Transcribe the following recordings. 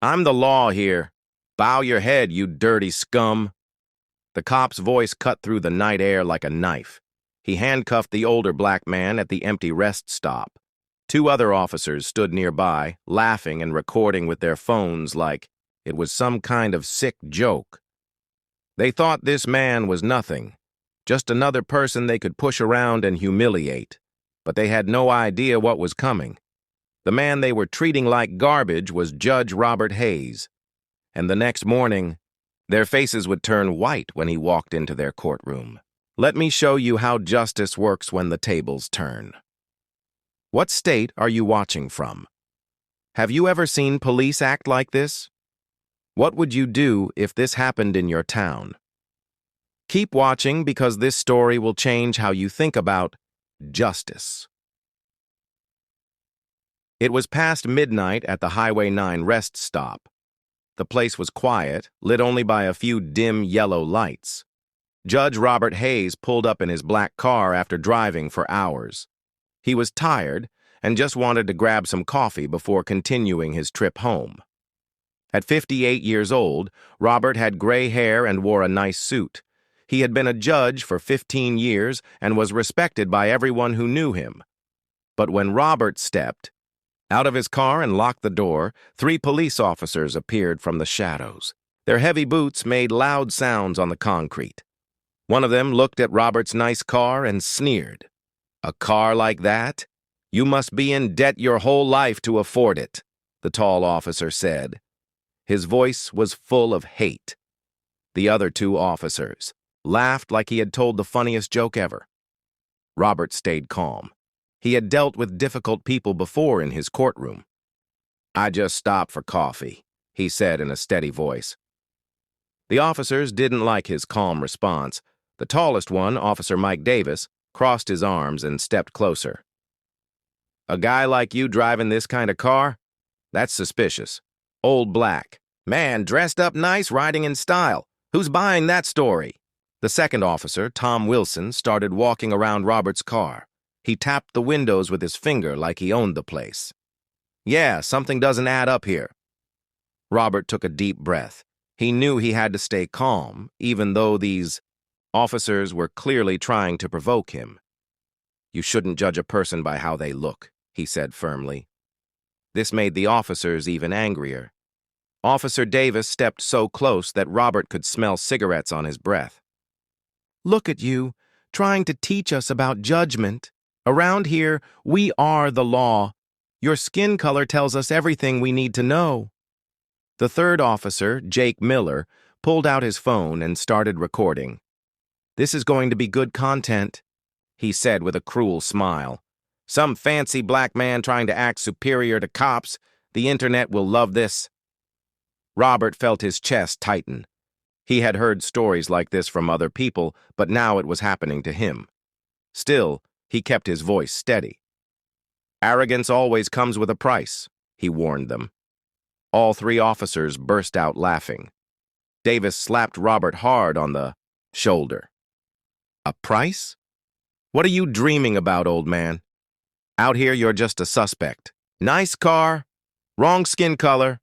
I'm the law here. Bow your head, you dirty scum. The cop's voice cut through the night air like a knife. He handcuffed the older black man at the empty rest stop. Two other officers stood nearby, laughing and recording with their phones like it was some kind of sick joke. They thought this man was nothing, just another person they could push around and humiliate, but they had no idea what was coming. The man they were treating like garbage was Judge Robert Hayes, and the next morning, their faces would turn white when he walked into their courtroom. Let me show you how justice works when the tables turn. What state are you watching from? Have you ever seen police act like this? What would you do if this happened in your town? Keep watching because this story will change how you think about justice. It was past midnight at the Highway 9 rest stop. The place was quiet, lit only by a few dim yellow lights. Judge Robert Hayes pulled up in his black car after driving for hours. He was tired and just wanted to grab some coffee before continuing his trip home. At 58 years old, Robert had gray hair and wore a nice suit. He had been a judge for 15 years and was respected by everyone who knew him. But when Robert stepped out of his car and locked the door, three police officers appeared from the shadows. Their heavy boots made loud sounds on the concrete. One of them looked at Robert's nice car and sneered. "A car like that? You must be in debt your whole life to afford it," the tall officer said. His voice was full of hate. The other two officers laughed like he had told the funniest joke ever. Robert stayed calm. He had dealt with difficult people before in his courtroom. "I just stopped for coffee," he said in a steady voice. The officers didn't like his calm response. The tallest one, Officer Mike Davis, crossed his arms and stepped closer. "A guy like you driving this kind of car? That's suspicious. Old black. Man, dressed up nice, riding in style. Who's buying that story?" The second officer, Tom Wilson, started walking around Robert's car. He tapped the windows with his finger like he owned the place. "Yeah, something doesn't add up here." Robert took a deep breath. He knew he had to stay calm, even though these officers were clearly trying to provoke him. "You shouldn't judge a person by how they look," he said firmly. This made the officers even angrier. Officer Davis stepped so close that Robert could smell cigarettes on his breath. "Look at you, trying to teach us about judgment. Around here, we are the law. Your skin color tells us everything we need to know." The third officer, Jake Miller, pulled out his phone and started recording. "This is going to be good content," he said with a cruel smile. "Some fancy black man trying to act superior to cops. The internet will love this." Robert felt his chest tighten. He had heard stories like this from other people, but now it was happening to him. Still, he kept his voice steady. "Arrogance always comes with a price," he warned them. All three officers burst out laughing. Davis slapped Robert hard on the shoulder. "A price? What are you dreaming about, old man? Out here, you're just a suspect. Nice car, wrong skin color.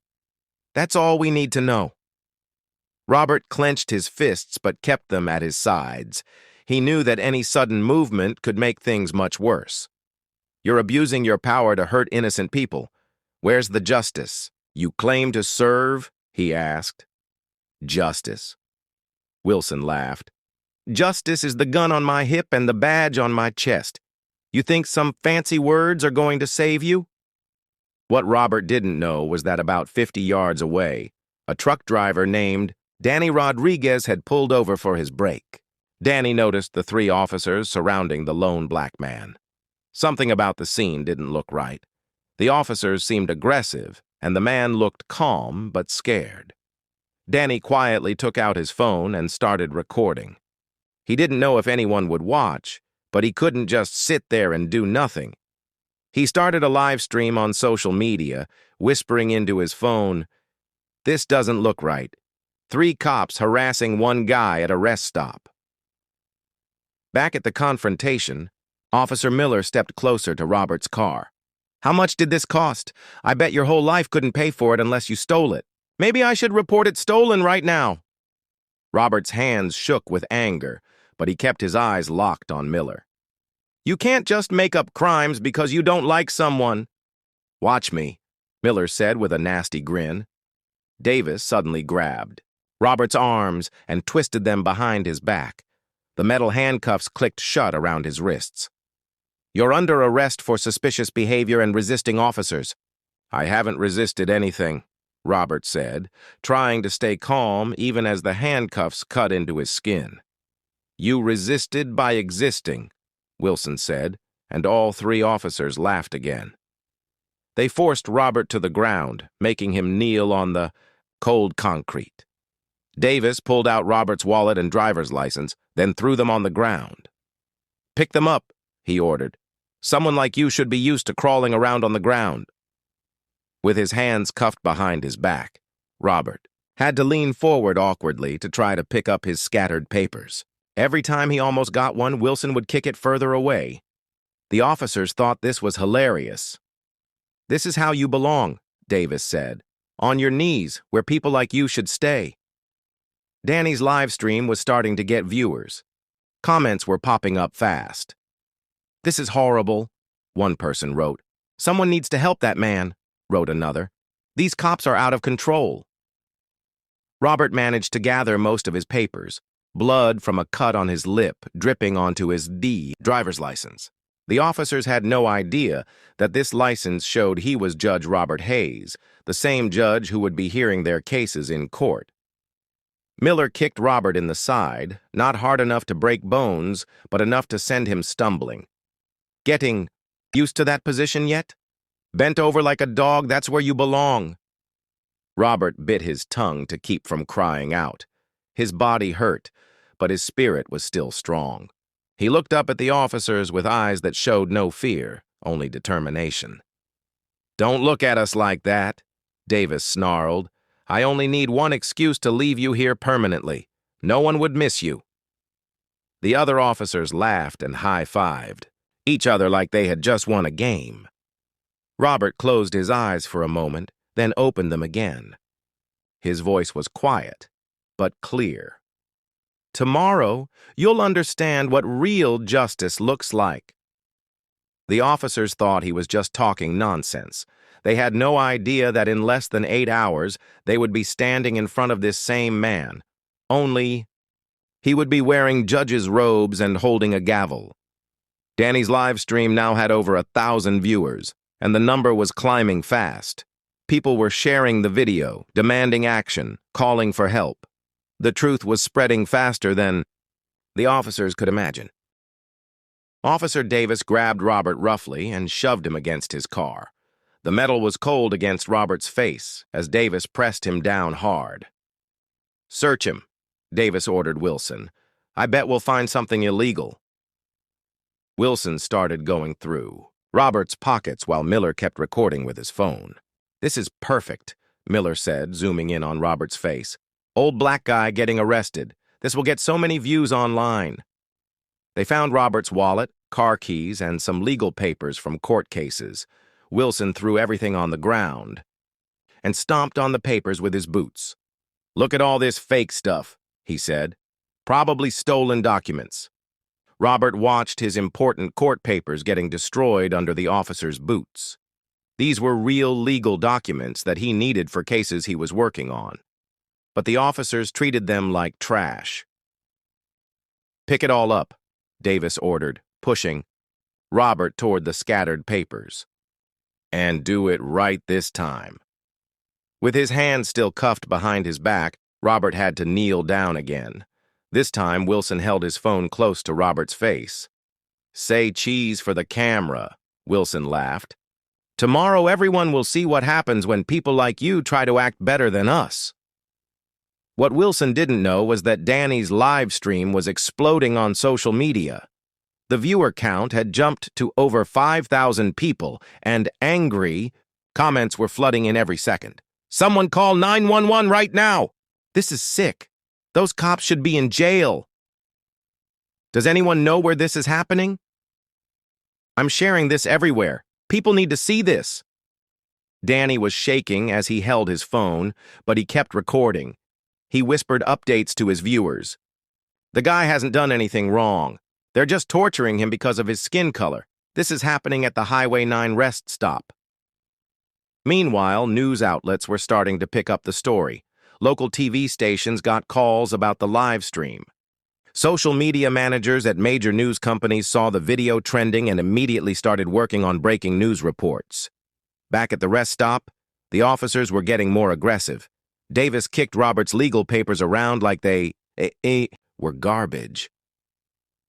That's all we need to know." Robert clenched his fists but kept them at his sides. He knew that any sudden movement could make things much worse. "You're abusing your power to hurt innocent people. Where's the justice you claim to serve?" he asked. "Justice." Wilson laughed. "Justice is the gun on my hip and the badge on my chest. You think some fancy words are going to save you?" What Robert didn't know was that about 50 yards away, a truck driver named Danny Rodriguez had pulled over for his break. Danny noticed the three officers surrounding the lone black man. Something about the scene didn't look right. The officers seemed aggressive, and the man looked calm but scared. Danny quietly took out his phone and started recording. He didn't know if anyone would watch, but he couldn't just sit there and do nothing. He started a live stream on social media, whispering into his phone, "This doesn't look right. 3 cops harassing one guy at a rest stop." Back at the confrontation, Officer Miller stepped closer to Robert's car. How much did this cost? I bet your whole life couldn't pay for it unless you stole it. Maybe I should report it stolen right now. Robert's hands shook with anger, but he kept his eyes locked on Miller. You can't just make up crimes because you don't like someone. Watch me, Miller said with a nasty grin. Davis suddenly grabbed Robert's arms and twisted them behind his back. The metal handcuffs clicked shut around his wrists. You're under arrest for suspicious behavior and resisting officers. I haven't resisted anything, Robert said, trying to stay calm even as the handcuffs cut into his skin. You resisted by existing, Wilson said, and all three officers laughed again. They forced Robert to the ground, making him kneel on the cold concrete. Davis pulled out Robert's wallet and driver's license, then threw them on the ground. Pick them up, he ordered. Someone like you should be used to crawling around on the ground. With his hands cuffed behind his back, Robert had to lean forward awkwardly to try to pick up his scattered papers. Every time he almost got one, Wilson would kick it further away. The officers thought this was hilarious. This is how you belong, Davis said. On your knees, where people like you should stay. Danny's live stream was starting to get viewers. Comments were popping up fast. This is horrible, one person wrote. Someone needs to help that man, wrote another. These cops are out of control. Robert managed to gather most of his papers, blood from a cut on his lip dripping onto his driver's license. The officers had no idea that this license showed he was Judge Robert Hayes, the same judge who would be hearing their cases in court. Miller kicked Robert in the side, not hard enough to break bones, but enough to send him stumbling. Getting used to that position yet? Bent over like a dog, that's where you belong. Robert bit his tongue to keep from crying out. His body hurt, but his spirit was still strong. He looked up at the officers with eyes that showed no fear, only determination. Don't look at us like that, Davis snarled. I only need one excuse to leave you here permanently. No one would miss you. The other officers laughed and high-fived, each other like they had just won a game. Robert closed his eyes for a moment, then opened them again. His voice was quiet, but clear. Tomorrow, you'll understand what real justice looks like. The officers thought he was just talking nonsense. They had no idea that in less than 8 hours, they would be standing in front of this same man. Only, he would be wearing judge's robes and holding a gavel. Danny's live stream now had over 1,000 viewers, and the number was climbing fast. People were sharing the video, demanding action, calling for help. The truth was spreading faster than the officers could imagine. Officer Davis grabbed Robert roughly and shoved him against his car. The metal was cold against Robert's face as Davis pressed him down hard. Search him, Davis ordered Wilson. I bet we'll find something illegal. Wilson started going through Robert's pockets while Miller kept recording with his phone. This is perfect, Miller said, zooming in on Robert's face. Old black guy getting arrested. This will get so many views online. They found Robert's wallet, car keys, and some legal papers from court cases. Wilson threw everything on the ground and stomped on the papers with his boots. Look at all this fake stuff, he said. Probably stolen documents. Robert watched his important court papers getting destroyed under the officer's boots. These were real legal documents that he needed for cases he was working on. But the officers treated them like trash. Pick it all up, Davis ordered, pushing Robert toward the scattered papers. And do it right this time. With his hands still cuffed behind his back, Robert had to kneel down again. This time, Wilson held his phone close to Robert's face. Say cheese for the camera, Wilson laughed. Tomorrow everyone will see what happens when people like you try to act better than us. What Wilson didn't know was that Danny's live stream was exploding on social media. The viewer count had jumped to over 5,000 people, and angry comments were flooding in every second. Someone call 911 right now! This is sick. Those cops should be in jail. Does anyone know where this is happening? I'm sharing this everywhere, People need to see this. Danny was shaking as he held his phone, but he kept recording. He whispered updates to his viewers. The guy hasn't done anything wrong. They're just torturing him because of his skin color. This is happening at the Highway 9 rest stop. Meanwhile, news outlets were starting to pick up the story. Local TV stations got calls about the live stream. Social media managers at major news companies saw the video trending and immediately started working on breaking news reports. Back at the rest stop, the officers were getting more aggressive. Davis kicked Robert's legal papers around like they were garbage.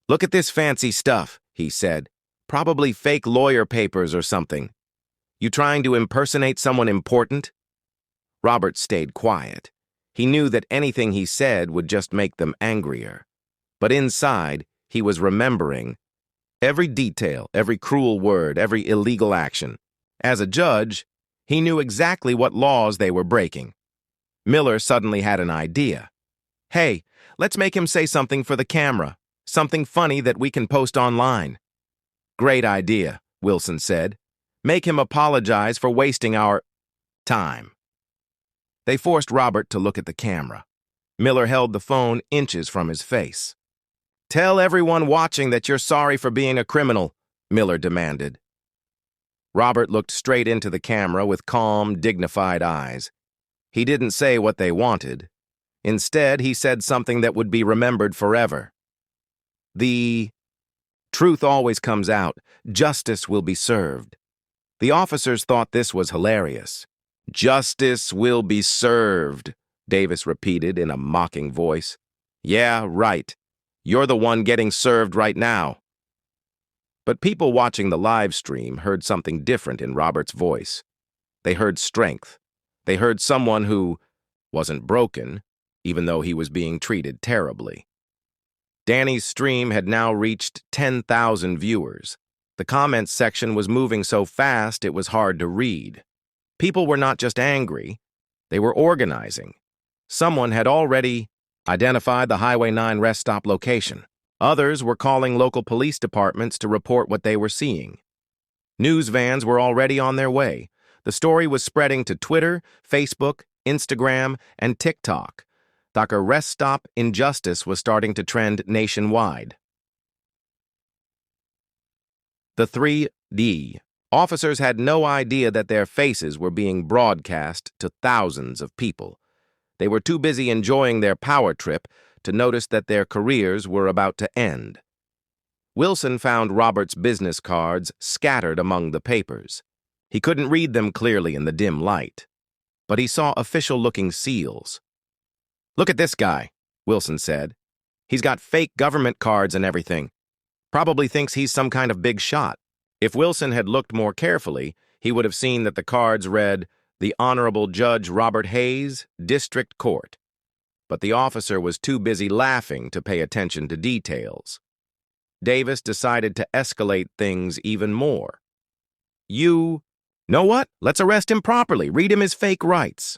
"Look at this fancy stuff," he said. "Probably fake lawyer papers or something. You trying to impersonate someone important?" Robert stayed quiet. He knew that anything he said would just make them angrier. But inside, he was remembering every detail, every cruel word, every illegal action. As a judge, he knew exactly what laws they were breaking. Miller suddenly had an idea. "Hey, let's make him say something for the camera, something funny that we can post online." "Great idea," Wilson said. "Make him apologize for wasting our time." They forced Robert to look at the camera. Miller held the phone inches from his face. "Tell everyone watching that you're sorry for being a criminal," Miller demanded. Robert looked straight into the camera with calm, dignified eyes. He didn't say what they wanted. Instead, he said something that would be remembered forever. "The truth always comes out. Justice will be served." The officers thought this was hilarious. "Justice will be served," Davis repeated in a mocking voice. "Yeah, right. You're the one getting served right now." But people watching the live stream heard something different in Robert's voice. They heard strength. They heard someone who wasn't broken, even though he was being treated terribly. Danny's stream had now reached 10,000 viewers. The comments section was moving so fast it was hard to read. People were not just angry, they were organizing. Someone had already identified the Highway 9 rest stop location. Others were calling local police departments to report what they were seeing. News vans were already on their way. The story was spreading to Twitter, Facebook, Instagram, and TikTok. The rest stop injustice was starting to trend nationwide. The 3D. Officers had no idea that their faces were being broadcast to thousands of people. They were too busy enjoying their power trip to notice that their careers were about to end. Wilson found Robert's business cards scattered among the papers. He couldn't read them clearly in the dim light, but he saw official-looking seals. "Look at this guy," Wilson said. "He's got fake government cards and everything. Probably thinks he's some kind of big shot." If Wilson had looked more carefully, he would have seen that the cards read, "The Honorable Judge Robert Hayes, District Court." But the officer was too busy laughing to pay attention to details. Davis decided to escalate things even more. "You know what? Let's arrest him properly. Read him his fake rights."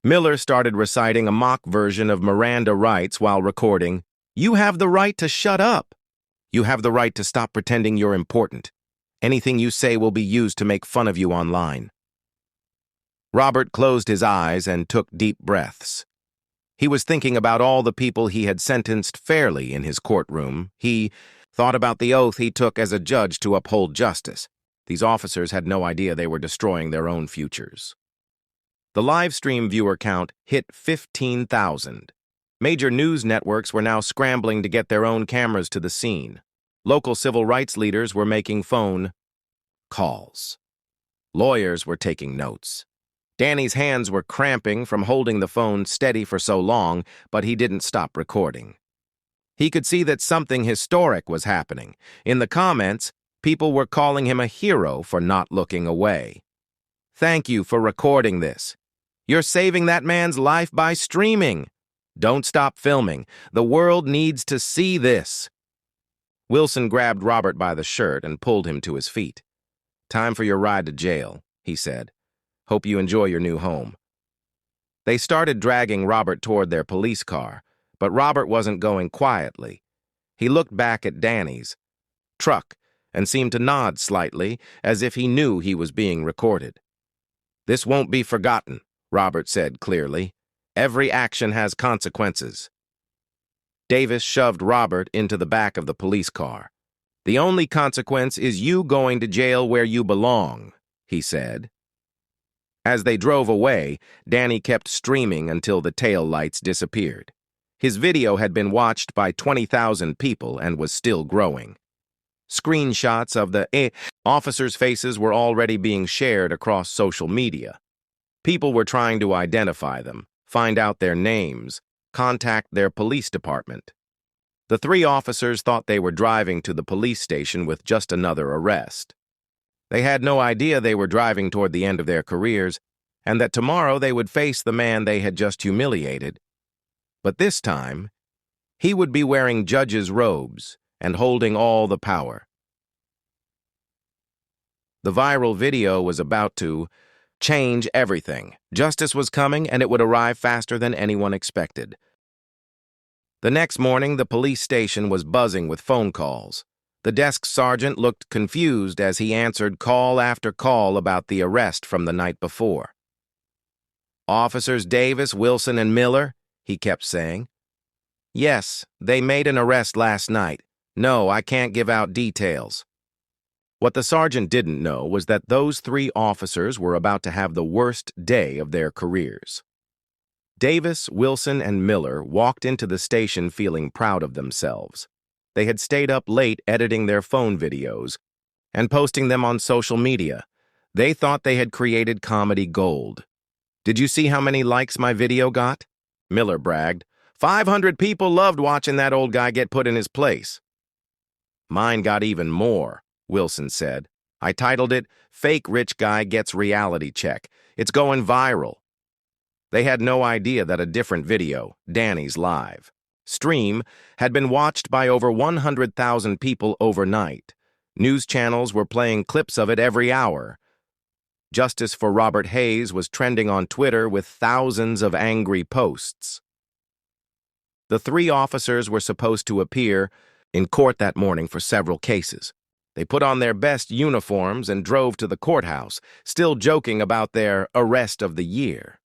Miller started reciting a mock version of Miranda rights while recording, "You have the right to shut up. You have the right to stop pretending you're important. Anything you say will be used to make fun of you online." Robert closed his eyes and took deep breaths. He was thinking about all the people he had sentenced fairly in his courtroom. He thought about the oath he took as a judge to uphold justice. These officers had no idea they were destroying their own futures. The live stream viewer count hit 15,000. Major news networks were now scrambling to get their own cameras to the scene. Local civil rights leaders were making phone calls. Lawyers were taking notes. Danny's hands were cramping from holding the phone steady for so long, but he didn't stop recording. He could see that something historic was happening. In the comments, people were calling him a hero for not looking away. "Thank you for recording this. You're saving that man's life by streaming. Don't stop filming. The world needs to see this." Wilson grabbed Robert by the shirt and pulled him to his feet. "Time for your ride to jail," he said. "Hope you enjoy your new home." They started dragging Robert toward their police car, but Robert wasn't going quietly. He looked back at Danny's truck and seemed to nod slightly, as if he knew he was being recorded. "This won't be forgotten," Robert said clearly. "Every action has consequences." Davis shoved Robert into the back of the police car. "The only consequence is you going to jail where you belong," he said. As they drove away, Danny kept streaming until the tail lights disappeared. His video had been watched by 20,000 people and was still growing. Screenshots of the officers' faces were already being shared across social media. People were trying to identify them, find out their names, contact their police department. The three officers thought they were driving to the police station with just another arrest. They had no idea they were driving toward the end of their careers, and that tomorrow they would face the man they had just humiliated. But this time, he would be wearing judge's robes and holding all the power. The viral video was about to change everything. Justice was coming, and it would arrive faster than anyone expected. The next morning, the police station was buzzing with phone calls. The desk sergeant looked confused as he answered call after call about the arrest from the night before. "Officers Davis, Wilson, and Miller," he kept saying. "Yes, they made an arrest last night. No, I can't give out details." What the sergeant didn't know was that those three officers were about to have the worst day of their careers. Davis, Wilson, and Miller walked into the station feeling proud of themselves. They had stayed up late editing their phone videos and posting them on social media. They thought they had created comedy gold. "Did you see how many likes my video got?" Miller bragged. 500 people loved watching that old guy get put in his place." "Mine got even more," Wilson said. "I titled it, 'Fake Rich Guy Gets Reality Check.' It's going viral." They had no idea that a different video, Danny's live stream, had been watched by over 100,000 people overnight. News channels were playing clips of it every hour. Justice for Robert Hayes was trending on Twitter with thousands of angry posts. The three officers were supposed to appear in court that morning for several cases. They put on their best uniforms and drove to the courthouse, still joking about their arrest of the year.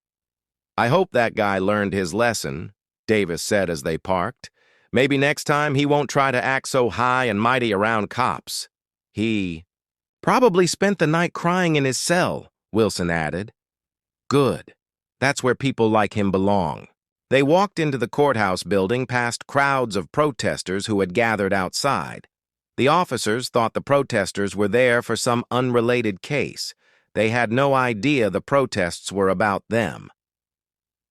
"I hope that guy learned his lesson," Davis said as they parked. "Maybe next time he won't try to act so high and mighty around cops." "He probably spent the night crying in his cell," Wilson added. "Good. That's where people like him belong." They walked into the courthouse building past crowds of protesters who had gathered outside. The officers thought the protesters were there for some unrelated case. They had no idea the protests were about them.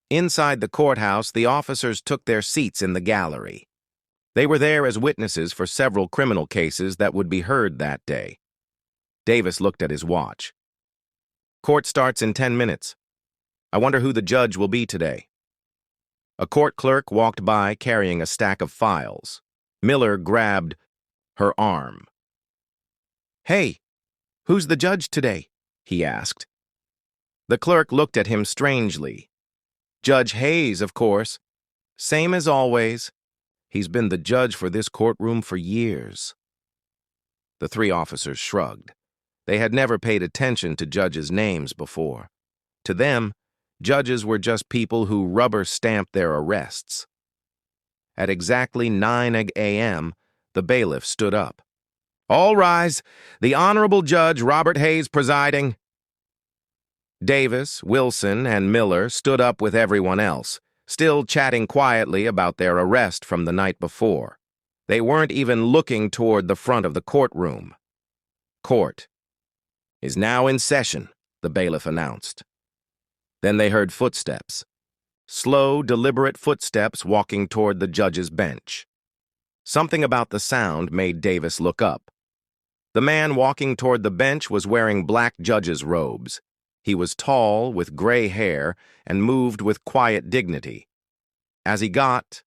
Inside the courthouse, the officers took their seats in the gallery. They were there as witnesses for several criminal cases that would be heard that day. Davis looked at his watch. "Court starts in 10 minutes. I wonder who the judge will be today." A court clerk walked by carrying a stack of files. Miller grabbed her arm. "Hey, who's the judge today?" he asked. The clerk looked at him strangely. "Judge Hayes, of course. Same as always. He's been the judge for this courtroom for years." The three officers shrugged. They had never paid attention to judges' names before. To them, judges were just people who rubber-stamped their arrests. At exactly 9 a.m., the bailiff stood up. "All rise. The Honorable Judge Robert Hayes presiding." Davis, Wilson, and Miller stood up with everyone else, still chatting quietly about their arrest from the night before. They weren't even looking toward the front of the courtroom. "Court is now in session," the bailiff announced. Then they heard footsteps. Slow, deliberate footsteps walking toward the judge's bench. Something about the sound made Davis look up. The man walking toward the bench was wearing black judge's robes. He was tall, with gray hair, and moved with quiet dignity. As he got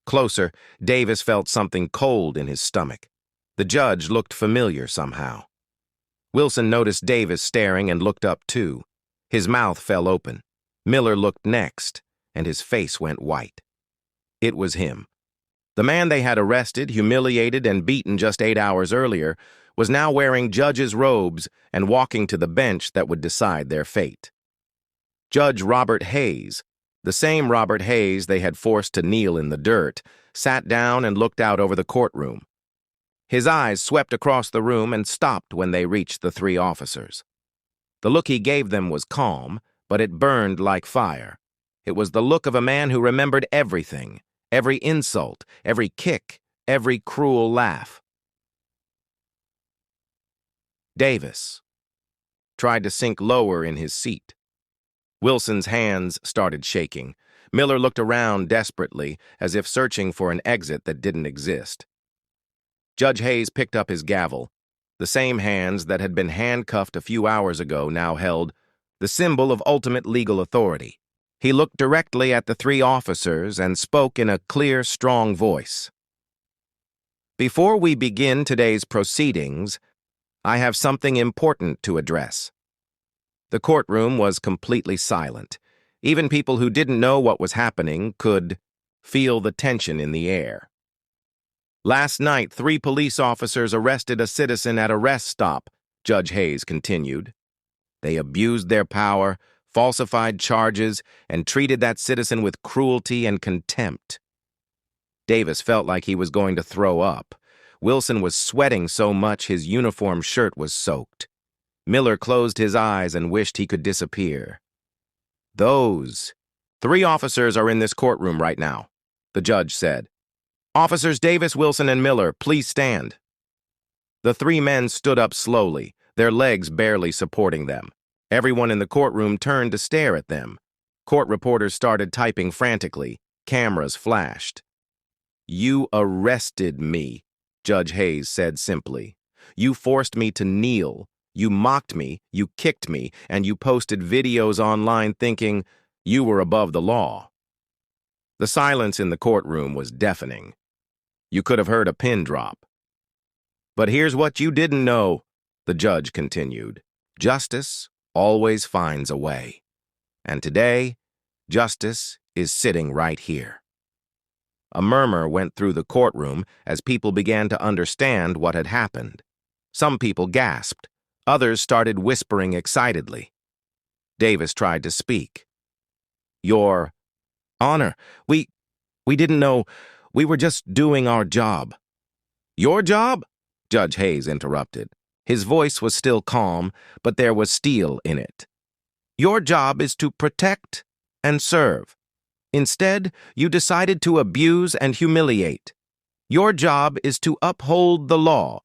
closer, Davis felt something cold in his stomach. The judge looked familiar somehow. Wilson noticed Davis staring and looked up too. His mouth fell open. Miller looked next, and his face went white. It was him. The man they had arrested, humiliated, and beaten just 8 hours earlier was now wearing judge's robes and walking to the bench that would decide their fate. Judge Robert Hayes, the same Robert Hayes they had forced to kneel in the dirt, sat down and looked out over the courtroom. His eyes swept across the room and stopped when they reached the three officers. The look he gave them was calm, but it burned like fire. It was the look of a man who remembered everything, every insult, every kick, every cruel laugh. Davis tried to sink lower in his seat. Wilson's hands started shaking. Miller looked around desperately, as if searching for an exit that didn't exist. Judge Hayes picked up his gavel. The same hands that had been handcuffed a few hours ago now held the symbol of ultimate legal authority. He looked directly at the three officers and spoke in a clear, strong voice. "Before we begin today's proceedings, I have something important to address." The courtroom was completely silent. Even people who didn't know what was happening could feel the tension in the air. "Last night, 3 police officers arrested a citizen at a rest stop," Judge Hayes continued. "They abused their power, falsified charges, and treated that citizen with cruelty and contempt." Davis felt like he was going to throw up. Wilson was sweating so much his uniform shirt was soaked. Miller closed his eyes and wished he could disappear. "Those 3 officers are in this courtroom right now," the judge said. "Officers Davis, Wilson, and Miller, please stand." The 3 men stood up slowly, their legs barely supporting them. Everyone in the courtroom turned to stare at them. Court reporters started typing frantically. Cameras flashed. "You arrested me," Judge Hayes said simply. "You forced me to kneel. You mocked me, you kicked me, and you posted videos online thinking you were above the law." The silence in the courtroom was deafening. You could have heard a pin drop. "But here's what you didn't know," the judge continued. "Justice always finds a way. And today, justice is sitting right here." A murmur went through the courtroom as people began to understand what had happened. Some people gasped. Others started whispering excitedly. Davis tried to speak. "Your Honor, we didn't know. We were just doing our job." "Your job?" Judge Hayes interrupted. His voice was still calm, but there was steel in it. "Your job is to protect and serve. Instead, you decided to abuse and humiliate. Your job is to uphold the law.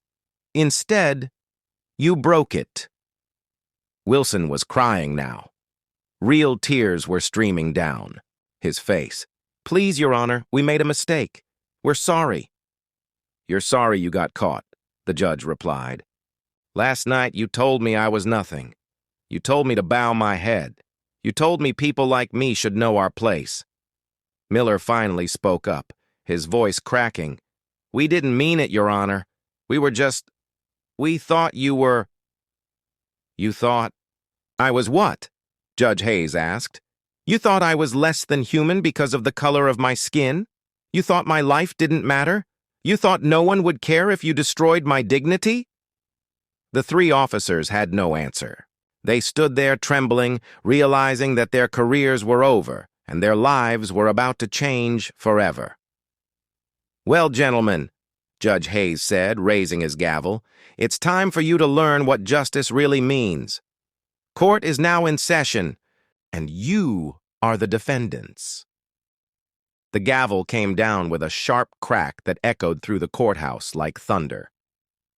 Instead, you broke it." Wilson was crying now. Real tears were streaming down his face. "Please, Your Honor, we made a mistake. We're sorry." "You're sorry you got caught," the judge replied. "Last night you told me I was nothing. You told me to bow my head. You told me people like me should know our place." Miller finally spoke up, his voice cracking. "We didn't mean it, Your Honor. We thought you were..." "You thought I was what?" Judge Hayes asked. "You thought I was less than human because of the color of my skin? You thought my life didn't matter? You thought no one would care if you destroyed my dignity?" The 3 officers had no answer. They stood there trembling, realizing that their careers were over and their lives were about to change forever. "Well, gentlemen," Judge Hayes said, raising his gavel, "it's time for you to learn what justice really means. Court is now in session, and you are the defendants." The gavel came down with a sharp crack that echoed through the courthouse like thunder.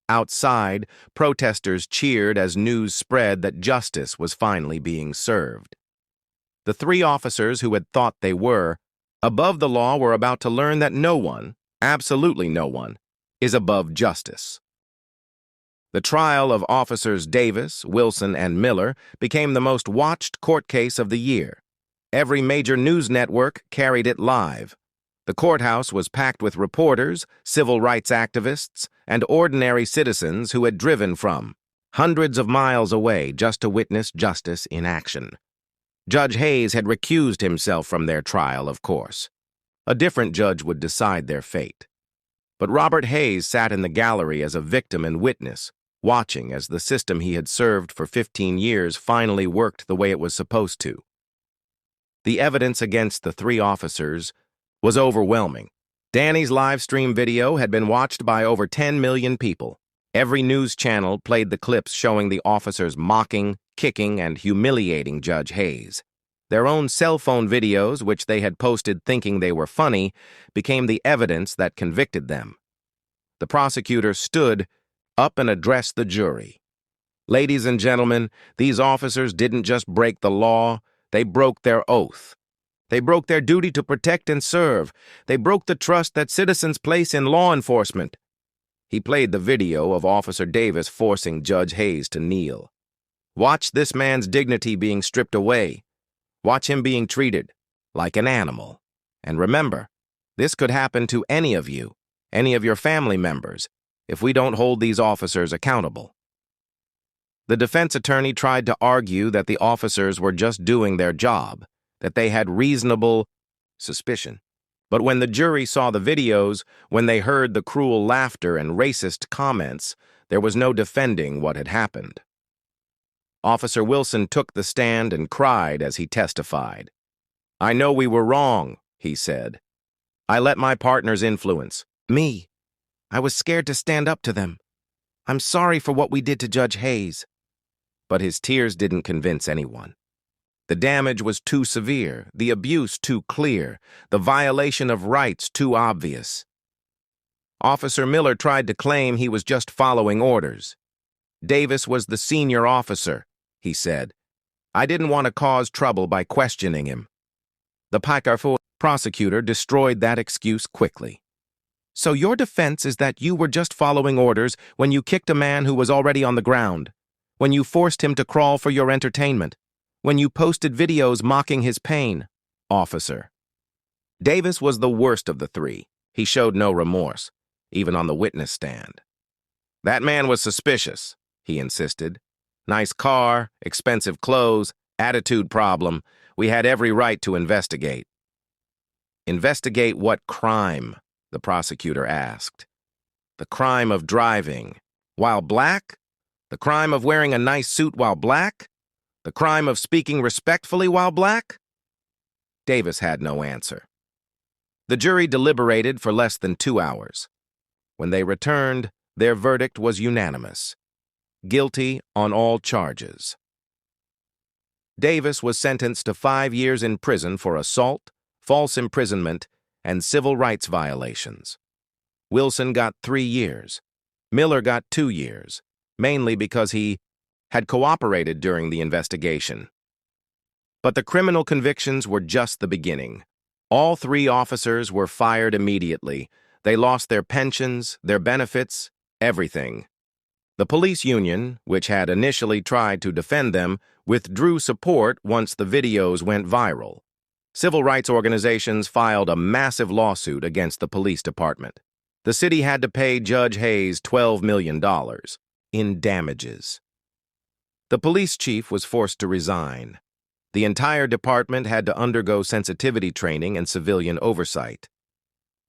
Outside, protesters cheered as news spread that justice was finally being served. The 3 officers who had thought they were above the law were about to learn that no one, absolutely no one, is above justice. The trial of officers Davis, Wilson, and Miller became the most watched court case of the year. Every major news network carried it live. The courthouse was packed with reporters, civil rights activists, and ordinary citizens who had driven from hundreds of miles away just to witness justice in action. Judge Hayes had recused himself from their trial, of course. A different judge would decide their fate. But Robert Hayes sat in the gallery as a victim and witness, watching as the system he had served for 15 years finally worked the way it was supposed to. The evidence against the three officers was overwhelming. Danny's live stream video had been watched by over 10 million people. Every news channel played the clips showing the officers mocking, kicking, and humiliating Judge Hayes. Their own cell phone videos, which they had posted thinking they were funny, became the evidence that convicted them. The prosecutor stood up and addressed the jury. Ladies and gentlemen, these officers didn't just break the law, they broke their oath. They broke their duty to protect and serve. They broke the trust that citizens place in law enforcement. He played the video of Officer Davis forcing Judge Hayes to kneel. Watch this man's dignity being stripped away. Watch him being treated like an animal. And remember, this could happen to any of you, any of your family members, if we don't hold these officers accountable. The defense attorney tried to argue that the officers were just doing their job, that they had reasonable suspicion. But when the jury saw the videos, when they heard the cruel laughter and racist comments, there was no defending what had happened. Officer Wilson took the stand and cried as he testified. "I know we were wrong," he said. "I let my partners influence me. I was scared to stand up to them. I'm sorry for what we did to Judge Hayes." But his tears didn't convince anyone. The damage was too severe, the abuse too clear, the violation of rights too obvious. Officer Miller tried to claim he was just following orders. "Davis was the senior officer," he said. "I didn't want to cause trouble by questioning him." The prosecutor destroyed that excuse quickly. "So your defense is that you were just following orders when you kicked a man who was already on the ground, when you forced him to crawl for your entertainment, when you posted videos mocking his pain." Officer. Davis was the worst of the three. He showed no remorse, even on the witness stand. "That man was suspicious," he insisted. "Nice car, expensive clothes, attitude problem. We had every right to investigate." "Investigate what crime?" the prosecutor asked. "The crime of driving while black? The crime of wearing a nice suit while black? The crime of speaking respectfully while black?" Davis had no answer. The jury deliberated for less than 2 hours. When they returned, their verdict was unanimous. Guilty on all charges. Davis was sentenced to 5 years in prison for assault, false imprisonment, and civil rights violations. Wilson got 3 years. Miller got 2 years, mainly because he had cooperated during the investigation. But the criminal convictions were just the beginning. All 3 officers were fired immediately. They lost their pensions, their benefits, everything. The police union, which had initially tried to defend them, withdrew support once the videos went viral. Civil rights organizations filed a massive lawsuit against the police department. The city had to pay Judge Hayes $12 million in damages. The police chief was forced to resign. The entire department had to undergo sensitivity training and civilian oversight.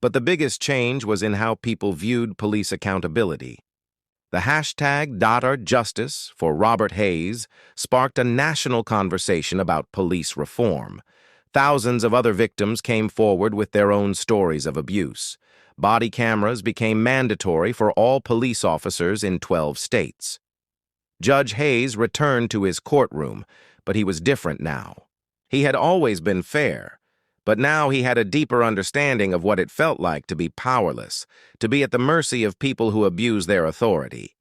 But the biggest change was in how people viewed police accountability. The hashtag #Justice for Robert Hayes sparked a national conversation about police reform. Thousands of other victims came forward with their own stories of abuse. Body cameras became mandatory for all police officers in 12 states. Judge Hayes returned to his courtroom, but he was different now. He had always been fair, but now he had a deeper understanding of what it felt like to be powerless, to be at the mercy of people who abuse their authority.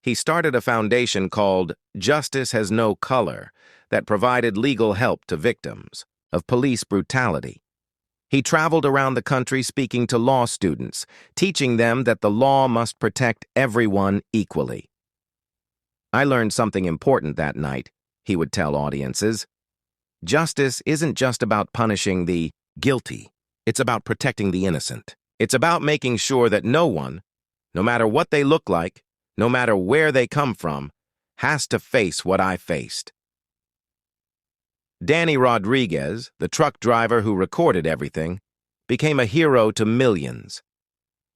He started a foundation called Justice Has No Color that provided legal help to victims of police brutality. He traveled around the country speaking to law students, teaching them that the law must protect everyone equally. "I learned something important that night," he would tell audiences. "Justice isn't just about punishing the guilty. It's about protecting the innocent. It's about making sure that no one, no matter what they look like, no matter where they come from, has to face what I faced." Danny Rodriguez, the truck driver who recorded everything, became a hero to millions.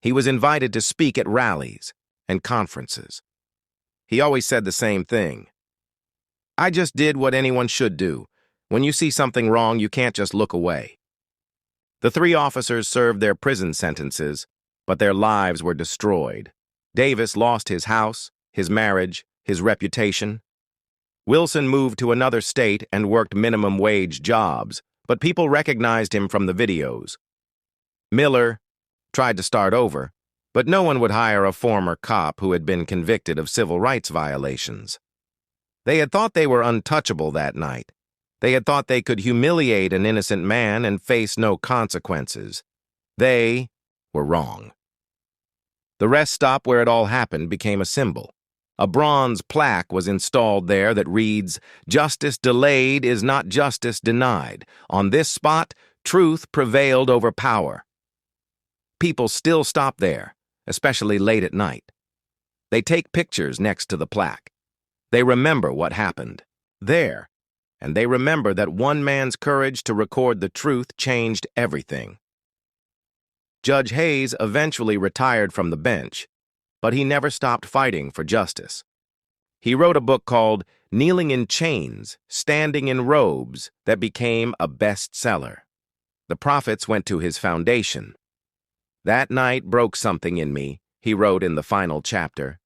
He was invited to speak at rallies and conferences. He always said the same thing. I just did what anyone should do. When you see something wrong, you can't just look away. The three officers served their prison sentences, but their lives were destroyed. Davis lost his house, his marriage, his reputation. Wilson moved to another state and worked minimum-wage jobs, but people recognized him from the videos. Miller tried to start over, but no one would hire a former cop who had been convicted of civil rights violations. They had thought they were untouchable that night. They had thought they could humiliate an innocent man and face no consequences. They were wrong. The rest stop where it all happened became a symbol. A bronze plaque was installed there that reads, "Justice delayed is not justice denied. On this spot, truth prevailed over power." People still stop there, especially late at night. They take pictures next to the plaque. They remember what happened there, and they remember that one man's courage to record the truth changed everything. Judge Hayes eventually retired from the bench, but he never stopped fighting for justice. He wrote a book called Kneeling in Chains, Standing in Robes that became a bestseller. The profits went to his foundation. That night broke something in me, he wrote in the final chapter,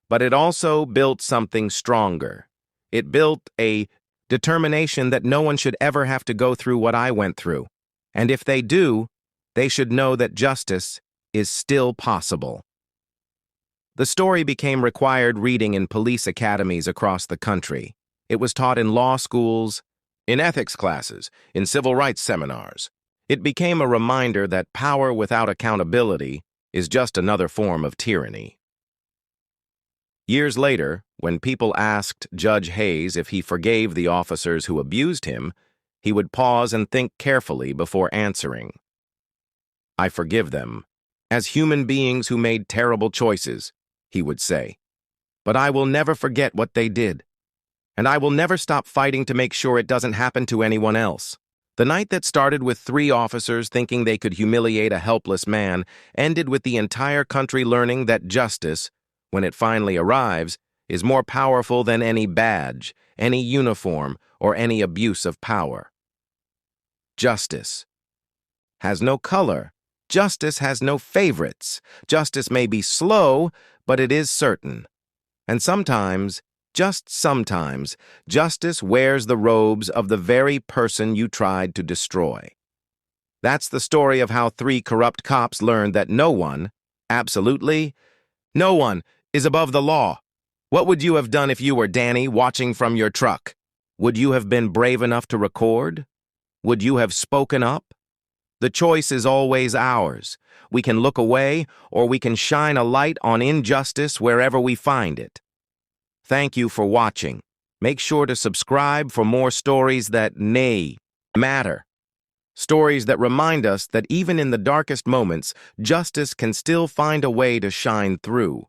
but it also built something stronger. It built a determination that no one should ever have to go through what I went through, and if they do, they should know that justice is still possible. The story became required reading in police academies across the country. It was taught in law schools, in ethics classes, in civil rights seminars. It became a reminder that power without accountability is just another form of tyranny. Years later, when people asked Judge Hayes if he forgave the officers who abused him, he would pause and think carefully before answering. "I forgive them, as human beings who made terrible choices," he would say. "But I will never forget what they did. And I will never stop fighting to make sure it doesn't happen to anyone else." The night that started with 3 officers thinking they could humiliate a helpless man ended with the entire country learning that justice, when it finally arrives, is more powerful than any badge, any uniform, or any abuse of power. Justice has no color. Justice has no favorites. Justice may be slow, but it is certain. And sometimes, just sometimes, justice wears the robes of the very person you tried to destroy. That's the story of how 3 corrupt cops learned that no one, absolutely no one, is above the law. What would you have done if you were Danny watching from your truck? Would you have been brave enough to record? Would you have spoken up? The choice is always ours. We can look away, or we can shine a light on injustice wherever we find it. Thank you for watching. Make sure to subscribe for more stories that matter. Stories that remind us that even in the darkest moments, justice can still find a way to shine through.